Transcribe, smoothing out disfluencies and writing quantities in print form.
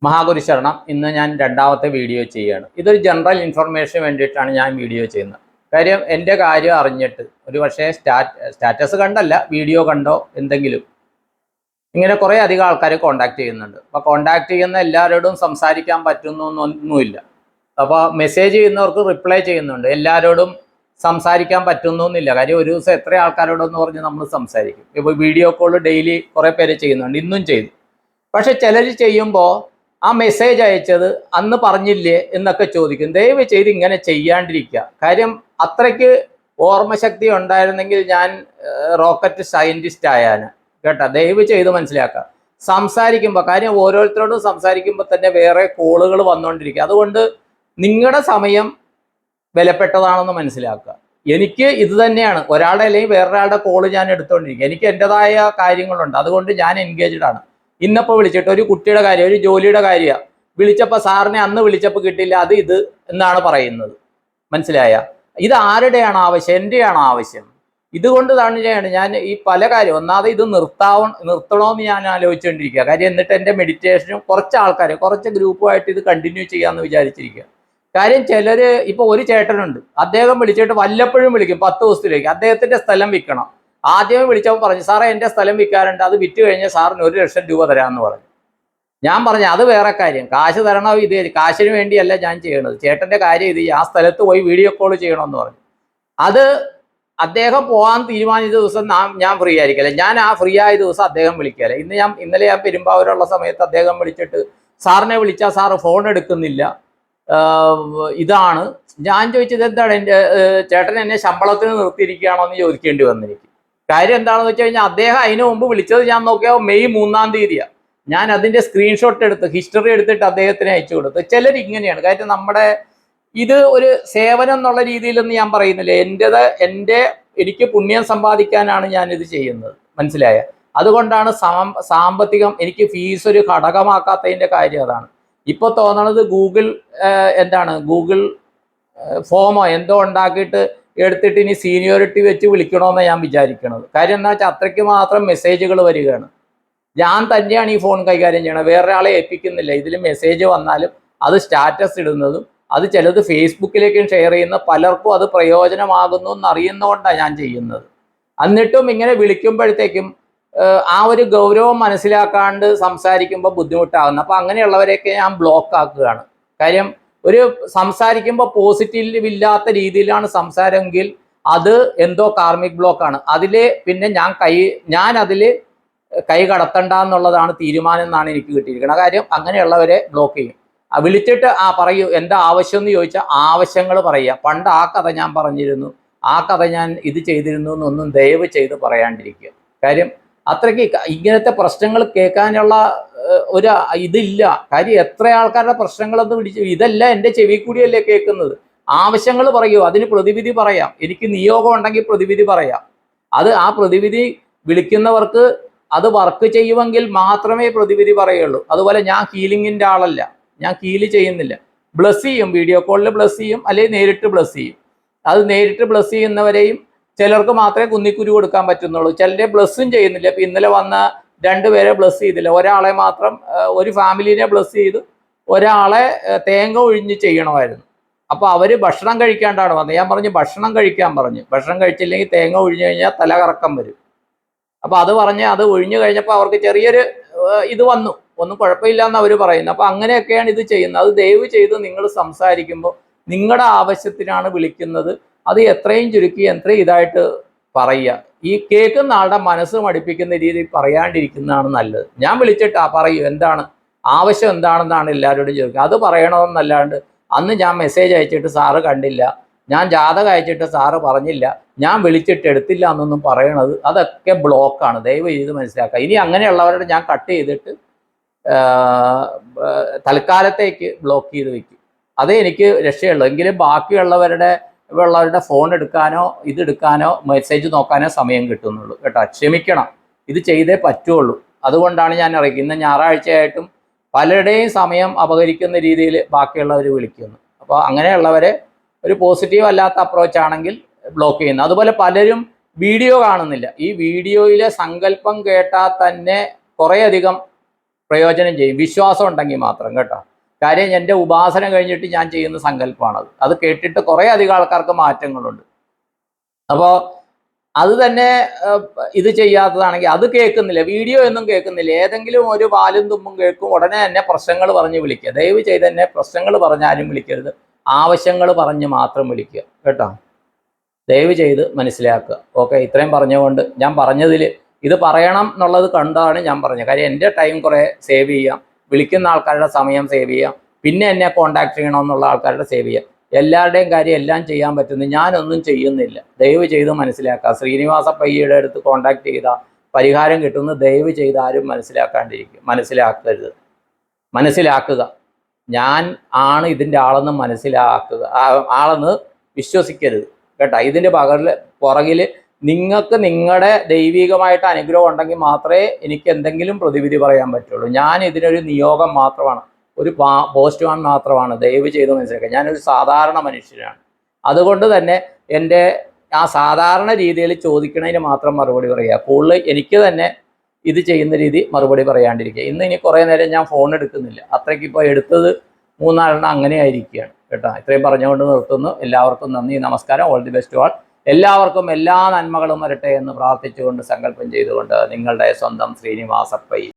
മഹാഗുരു ശരണം. ഇന്ന് ഞാൻ രണ്ടാമത്തെ വീഡിയോ ചെയ്യുകയാണ്. ഇതൊരു ജനറൽ ഇൻഫർമേഷന് വേണ്ടിയിട്ടാണ് ഞാൻ വീഡിയോ ചെയ്യുന്നത്. കാര്യം എൻ്റെ കാര്യം അറിഞ്ഞിട്ട് ഒരു പക്ഷേ സ്റ്റാറ്റസ് കണ്ടല്ല, വീഡിയോ കണ്ടോ എന്തെങ്കിലും ഇങ്ങനെ കുറേ അധികം ആൾക്കാർ കോണ്ടാക്ട് ചെയ്യുന്നുണ്ട്. അപ്പോൾ കോണ്ടാക്ട് ചെയ്യുന്ന എല്ലാവരോടും സംസാരിക്കാൻ പറ്റുന്നൊന്നുമില്ല. അപ്പോൾ മെസ്സേജ് ചെയ്യുന്നവർക്ക് റിപ്ലൈ ചെയ്യുന്നുണ്ട്. എല്ലാവരോടും സംസാരിക്കാൻ പറ്റുന്നൊന്നുമില്ല. കാര്യം ഒരു ദിവസം എത്ര ആൾക്കാരോടെന്ന് പറഞ്ഞ് നമ്മൾ സംസാരിക്കും. ഇപ്പോൾ വീഡിയോ കോൾ ഡെയിലി കുറേ പേര് ചെയ്യുന്നുണ്ട്, ഇന്നും ചെയ്തു. പക്ഷെ ചിലർ ചെയ്യുമ്പോൾ ആ മെസ്സേജ് അയച്ചത് അന്ന് പറഞ്ഞില്ലേ എന്നൊക്കെ ചോദിക്കും. ദയവ് ചെയ്ത് ഇങ്ങനെ ചെയ്യാണ്ടിരിക്കുക. കാര്യം അത്രയ്ക്ക് ഓർമ്മശക്തി ഉണ്ടായിരുന്നെങ്കിൽ ഞാൻ റോക്കറ്റ് സയൻറ്റിസ്റ്റ് ആയാന് കേട്ടോ. ദയവ് ചെയ്ത് മനസ്സിലാക്കുക. സംസാരിക്കുമ്പോൾ കാര്യം ഓരോരുത്തരോടും സംസാരിക്കുമ്പോൾ തന്നെ വേറെ കോളുകൾ വന്നുകൊണ്ടിരിക്കുക. അതുകൊണ്ട് നിങ്ങളുടെ സമയം വിലപ്പെട്ടതാണെന്ന് മനസ്സിലാക്കുക. എനിക്ക് ഇത് തന്നെയാണ്, ഒരാളുടെ അല്ലെങ്കിൽ വേറൊരാളുടെ കോള് ഞാൻ എടുത്തുകൊണ്ടിരിക്കുക. എനിക്ക് എൻ്റെതായ കാര്യങ്ങളുണ്ട്, അതുകൊണ്ട് ഞാൻ എൻഗേജ്ഡ് ആണ്. ഇന്നപ്പോൾ വിളിച്ചിട്ട് ഒരു കുട്ടിയുടെ കാര്യം, ഒരു ജോലിയുടെ കാര്യമാണ് വിളിച്ചപ്പോൾ സാറിനെ അന്ന് വിളിച്ചപ്പോൾ കിട്ടില്ല, അത് ഇത് എന്നാണ് പറയുന്നത്. മനസ്സിലായ? ഇത് ആരുടെയാണ് ആവശ്യം? എൻ്റെയാണ് ആവശ്യം. ഇതുകൊണ്ട് തന്നെയാണ് ഞാൻ ഈ പല കാര്യം ഒന്നാമത് ഇത് നിർത്തണമെന്ന് ഞാൻ ആലോചിച്ചുകൊണ്ടിരിക്കുക. കാര്യം എന്നിട്ട് എൻ്റെ മെഡിറ്റേഷനും കുറച്ച് ആൾക്കാർ കുറച്ച് ഗ്രൂപ്പുമായിട്ട് ഇത് കണ്ടിന്യൂ ചെയ്യാമെന്ന് വിചാരിച്ചിരിക്കുക. കാര്യം ചിലർ ഇപ്പോൾ ഒരു ചേട്ടനുണ്ട്, അദ്ദേഹം വിളിച്ചിട്ട് വല്ലപ്പോഴും വിളിക്കും, 10 ദിവസത്തിലേക്ക് അദ്ദേഹത്തിൻ്റെ സ്ഥലം വിൽക്കണം. ആദ്യമേ വിളിച്ചപ്പോൾ പറഞ്ഞു, സാറേ എൻ്റെ സ്ഥലം വിൽക്കാറുണ്ട്, അത് വിറ്റ് കഴിഞ്ഞാൽ സാറിന് 1 ലക്ഷം രൂപ തരാമെന്ന് പറഞ്ഞു. ഞാൻ പറഞ്ഞു അത് വേറെ കാര്യം, കാശ് തരണോ ഇത് കാശിന് വേണ്ടിയല്ല ഞാൻ ചെയ്യണത്, ചേട്ടൻ്റെ കാര്യം ഇത് ആ സ്ഥലത്ത് പോയി വീഡിയോ കോൾ ചെയ്യണമെന്ന് പറഞ്ഞു. അത് അദ്ദേഹം പോകാൻ തീരുമാനിച്ച ദിവസം ഞാൻ ഫ്രീ ആയിരിക്കില്ല, ഞാൻ ആ ഫ്രീ ആയ ദിവസം അദ്ദേഹം വിളിക്കാല്ലേ. ഇന്നലെ ഞാൻ പെരുമ്പാവൂരുള്ള സമയത്ത് അദ്ദേഹം വിളിച്ചിട്ട് സാറിനെ വിളിച്ചാൽ സാറ് ഫോൺ എടുക്കുന്നില്ല. ഇതാണ് ഞാൻ ചോദിച്ചത്, എന്താണ് എൻ്റെ ചേട്ടൻ എന്നെ ശമ്പളത്തിന് നിർത്തിയിരിക്കുകയാണോ എന്ന് ചോദിക്കേണ്ടി വന്നിരിക്കും. കാര്യം എന്താണെന്ന് വെച്ച് കഴിഞ്ഞാൽ അദ്ദേഹം അതിനു മുമ്പ് വിളിച്ചത് ഞാൻ നോക്കിയാൽ മെയ് 3-ാം തീയതിയാണ്. ഞാൻ അതിൻ്റെ സ്ക്രീൻഷോട്ട് എടുത്ത് ഹിസ്റ്ററി എടുത്തിട്ട് അദ്ദേഹത്തിന് അയച്ചു കൊടുത്തു. ചിലർ ഇങ്ങനെയാണ്. കാര്യം നമ്മുടെ ഇത് ഒരു സേവനം എന്നുള്ള രീതിയിലൊന്നും ഞാൻ പറയുന്നില്ല. എനിക്ക് പുണ്യം സമ്പാദിക്കാനാണ് ഞാനിത് ചെയ്യുന്നത്. മനസ്സിലായ? അതുകൊണ്ടാണ് സാമ്പത്തികം എനിക്ക് ഫീസ് ഒരു ഘടകമാക്കാത്തതിൻ്റെ കാര്യം അതാണ്. ഇപ്പോൾ തോന്നണത് ഗൂഗിൾ ഫോമോ എന്തോ ഉണ്ടാക്കിയിട്ട് എടുത്തിട്ട് ഇനി സീനിയോറിറ്റി വെച്ച് വിളിക്കണമെന്ന് ഞാൻ വിചാരിക്കണത്. കാര്യം എന്താ വെച്ചാൽ അത്രയ്ക്ക് മാത്രം മെസ്സേജുകൾ വരികയാണ്. ഞാൻ തന്നെയാണ് ഈ ഫോൺ കൈകാര്യം ചെയ്യണത്, വേറൊരാളെ ഏൽപ്പിക്കുന്നില്ല. ഇതിൽ മെസ്സേജ് വന്നാലും അത് സ്റ്റാറ്റസ് ഇടുന്നതും അത് ചിലത് ഫേസ്ബുക്കിലേക്കും ഷെയർ ചെയ്യുന്ന പലർക്കും അത് പ്രയോജനമാകുന്നു എന്നറിയുന്നതുകൊണ്ടാണ് ഞാൻ ചെയ്യുന്നത്. എന്നിട്ടും ഇങ്ങനെ വിളിക്കുമ്പോഴത്തേക്കും ആ ഒരു ഗൗരവം മനസ്സിലാക്കാണ്ട് സംസാരിക്കുമ്പോൾ ബുദ്ധിമുട്ടാകുന്നു. അപ്പോൾ അങ്ങനെയുള്ളവരെയൊക്കെ ഞാൻ ബ്ലോക്ക് ആക്കുകയാണ്. കാര്യം ഒരു സംസാരിക്കുമ്പോൾ പോസിറ്റീവ് ഇല്ലാത്ത രീതിയിലാണ് സംസാരമെങ്കിൽ അത് എന്തോ കാർമിക് ബ്ലോക്കാണ്. പിന്നെ ഞാൻ അതിൽ കൈ കടത്തണ്ട എന്നുള്ളതാണ് തീരുമാനം എന്നാണ് എനിക്ക് കിട്ടിയിരിക്കുന്നത്. കാര്യം അങ്ങനെയുള്ളവരെ ബ്ലോക്ക് ചെയ്യും. വിളിച്ചിട്ട് പറയൂ എന്താ ആവശ്യം എന്ന് ചോദിച്ചാൽ ആവശ്യങ്ങൾ പറയുക. പണ്ട് ആ കഥ ഞാൻ പറഞ്ഞിരുന്നു, ആ കഥ ഞാൻ ഇത് ചെയ്തിരുന്നു എന്നൊന്നും ദയവ് ചെയ്ത് പറയാണ്ടിരിക്കുക. കാര്യം അത്രയ്ക്ക് ഇങ്ങനത്തെ പ്രശ്നങ്ങൾ കേൾക്കാനുള്ള ഒരു ഇതില്ല. കാര്യം എത്ര ആൾക്കാരുടെ പ്രശ്നങ്ങളൊന്ന് ഇതല്ല എൻ്റെ ചെവി കൂടിയല്ലേ കേൾക്കുന്നത്. ആവശ്യങ്ങൾ പറയൂ, അതിന് പ്രതിവിധി പറയാം. എനിക്ക് നിയോഗം ഉണ്ടെങ്കിൽ പ്രതിവിധി പറയാം. ആ പ്രതിവിധി വിളിക്കുന്നവർക്ക് അത് വർക്ക് ചെയ്യുമെങ്കിൽ മാത്രമേ പ്രതിവിധി പറയുള്ളൂ. അതുപോലെ ഞാൻ ഹീലിങ്ങിൻ്റെ ആളല്ല, ഞാൻ ഹീല് ചെയ്യുന്നില്ല. ബ്ലസ് ചെയ്യും, വീഡിയോ കോളിൽ ബ്ലസ് ചെയ്യും, അല്ലെങ്കിൽ നേരിട്ട് ബ്ലസ് ചെയ്യും. അത് നേരിട്ട് ബ്ലസ് ചെയ്യുന്നവരെയും ചിലർക്ക് മാത്രമേ കുന്നിക്കുരു കൊടുക്കാൻ പറ്റുന്നുള്ളൂ. ചിലരെ ബ്ലസ്സും ചെയ്യുന്നില്ല. ഇപ്പം ഇന്നലെ വന്ന 2 പേരെ ബ്ലസ് ചെയ്തില്ല, ഒരാളെ മാത്രം, ഒരു ഫാമിലിനെ ബ്ലസ് ചെയ്തു, ഒരാളെ തേങ്ങ ഒഴിഞ്ഞ് ചെയ്യണമായിരുന്നു. അപ്പോൾ അവർ ഭക്ഷണം കഴിക്കാണ്ടാണ് വന്നത്. ഞാൻ പറഞ്ഞു ഭക്ഷണം കഴിക്കാൻ പറഞ്ഞു, ഭക്ഷണം കഴിച്ചില്ലെങ്കിൽ തേങ്ങ ഒഴിഞ്ഞു കഴിഞ്ഞാൽ തലകറക്കം വരും. അപ്പോൾ അത് ഒഴിഞ്ഞു കഴിഞ്ഞപ്പോൾ അവർക്ക് ചെറിയൊരു ഇത് വന്നു, ഒന്നും കുഴപ്പമില്ല എന്ന് അവർ പറയുന്നു. അപ്പോൾ അങ്ങനെയൊക്കെയാണ് ഇത് ചെയ്യുന്നത്. അത് ദയവ് ചെയ്ത് നിങ്ങൾ സംസാരിക്കുമ്പോൾ നിങ്ങളുടെ ആവശ്യത്തിനാണ് വിളിക്കുന്നത്, അത് എത്രയും ചുരുക്കി എത്രയും ഇതായിട്ട് പറയുക. ഈ കേൾക്കുന്ന ആളുടെ മനസ്സ് മടിപ്പിക്കുന്ന രീതിയിൽ പറയാണ്ടിരിക്കുന്നതാണ് നല്ലത്. ഞാൻ വിളിച്ചിട്ട് പറയൂ എന്താണ് ആവശ്യം എന്താണെന്നാണ് എല്ലാവരോടും ചോദിക്കുക. അത് പറയണമെന്നല്ലാണ്ട് അന്ന് ഞാൻ മെസ്സേജ് അയച്ചിട്ട് സാറ് കണ്ടില്ല, ഞാൻ ജാതകം അയച്ചിട്ട് സാറ് പറഞ്ഞില്ല, ഞാൻ വിളിച്ചിട്ട് എടുത്തില്ല എന്നൊന്നും പറയണത് അതൊക്കെ ബ്ലോക്കാണ്. ദയവ് ചെയ്ത് മനസ്സിലാക്കുക. ഇനി അങ്ങനെയുള്ളവരുടെ ഞാൻ കട്ട് ചെയ്തിട്ട് തൽക്കാലത്തേക്ക് ബ്ലോക്ക് ചെയ്ത് വയ്ക്കും. അതേ എനിക്ക് രക്ഷയുള്ളൂ. എങ്കിലും ബാക്കിയുള്ളവരുടെ ഫോൺ എടുക്കാനോ ഇതെടുക്കാനോ മെസ്സേജ് നോക്കാനോ സമയം കിട്ടുന്നുള്ളൂ കേട്ടോ. ക്ഷമിക്കണം, ഇത് ചെയ്തേ പറ്റുള്ളൂ. അതുകൊണ്ടാണ് ഞാൻ അറിയിക്കുന്നത്. ഇന്ന് ഞായറാഴ്ചയായിട്ടും പലരുടെയും സമയം അപഹരിക്കുന്ന രീതിയിൽ ബാക്കിയുള്ളവർ വിളിക്കുന്നു. അപ്പോൾ അങ്ങനെയുള്ളവരെ ഒരു പോസിറ്റീവ് അല്ലാത്ത അപ്രോച്ച് ആണെങ്കിൽ ബ്ലോക്ക് ചെയ്യുന്നു. അതുപോലെ പലരും വീഡിയോ കാണുന്നില്ല. ഈ വീഡിയോയിലെ സങ്കല്പം കേട്ടാൽ തന്നെ കുറേയധികം പ്രയോജനം ചെയ്യും, വിശ്വാസം ഉണ്ടെങ്കിൽ മാത്രം കേട്ടോ. കാര്യം എൻ്റെ ഉപാസന കഴിഞ്ഞിട്ട് ഞാൻ ചെയ്യുന്ന സങ്കല്പമാണത്. അത് കേട്ടിട്ട് കുറേ അധികം ആൾക്കാർക്ക് മാറ്റങ്ങളുണ്ട്. അപ്പോൾ അത് തന്നെ ഇത് ചെയ്യാത്തതാണെങ്കിൽ അത് കേൾക്കുന്നില്ല, വീഡിയോ ഒന്നും കേൾക്കുന്നില്ല, ഏതെങ്കിലും ഒരു വാലും തുമ്പും കേൾക്കും, ഉടനെ തന്നെ പ്രശ്നങ്ങൾ പറഞ്ഞ് വിളിക്കുക. ദയവ് ചെയ്ത് തന്നെ പ്രശ്നങ്ങൾ പറഞ്ഞാലും വിളിക്കരുത്, ആവശ്യങ്ങൾ പറഞ്ഞ് മാത്രം വിളിക്കുക കേട്ടോ. ദയവ് ചെയ്ത് മനസ്സിലാക്കുക. ഓക്കെ, ഇത്രയും പറഞ്ഞുകൊണ്ട് ഞാൻ പറഞ്ഞതിൽ ഇത് പറയണം എന്നുള്ളത് കണ്ടാണ് ഞാൻ പറഞ്ഞത്. കാര്യം എൻ്റെ ടൈം കുറേ സേവ് ചെയ്യാം, വിളിക്കുന്ന ആൾക്കാരുടെ സമയം സേവ് ചെയ്യാം, പിന്നെ എന്നെ കോൺടാക്ട് ചെയ്യണമെന്നുള്ള ആൾക്കാരുടെ സേവ് ചെയ്യാം. എല്ലാവരുടെയും കാര്യം എല്ലാം ചെയ്യാൻ പറ്റുന്നു, ഞാനൊന്നും ചെയ്യുന്നില്ല. ദയവ് ചെയ്ത് മനസ്സിലാക്കുക. ശ്രീനിവാസ പയ്യയുടെ അടുത്ത് കോൺടാക്ട് ചെയ്താൽ പരിഹാരം കിട്ടുന്നു. ദയവ് ചെയ്ത് ആരും മനസ്സിലാക്കരുത്, മനസ്സിലാക്കുക. ഞാൻ ആണ് ഇതിൻ്റെ ആളെന്ന് മനസ്സിലാക്കുക, ആളെന്ന് വിശ്വസിക്കരുത് കേട്ടോ. ഇതിൻ്റെ പുറകിൽ നിങ്ങൾക്ക് നിങ്ങളുടെ ദൈവികമായിട്ട് അനുഗ്രഹം ഉണ്ടെങ്കിൽ മാത്രമേ എനിക്ക് എന്തെങ്കിലും പ്രതിവിധി പറയാൻ പറ്റുള്ളൂ. ഞാൻ ഇതിനൊരു നിയോഗം മാത്രമാണ്, ഒരു പോസ്റ്റ്മാൻ മാത്രമാണ്. ദയവ് ചെയ്ത് മനസ്സിലാക്കുക, ഞാനൊരു സാധാരണ മനുഷ്യനാണ്. അതുകൊണ്ട് തന്നെ എൻ്റെ ആ സാധാരണ രീതിയിൽ ചോദിക്കണതിന് മാത്രം മറുപടി പറയുക. കൂടുതൽ എനിക്ക് തന്നെ ഇത് ചെയ്യുന്ന രീതി മറുപടി പറയാണ്ടിരിക്കുക. ഇനി കുറേ നേരം ഞാൻ ഫോൺ എടുക്കുന്നില്ല, അത്രയ്ക്ക് ഇപ്പോൾ എടുത്തത് 3-4 അങ്ങനെ ആയിരിക്കുകയാണ് കേട്ടോ. ഇത്രയും പറഞ്ഞുകൊണ്ട് നിർത്തുന്നു. എല്ലാവർക്കും നന്ദി, നമസ്കാരം. All the best all. എല്ലാവർക്കും എല്ലാ നന്മകളും വരട്ടെ എന്ന് പ്രാർത്ഥിച്ചുകൊണ്ട് സങ്കല്പം ചെയ്തുകൊണ്ട് നിങ്ങളുടെ സ്വന്തം ശ്രീനിവാസ പൈ.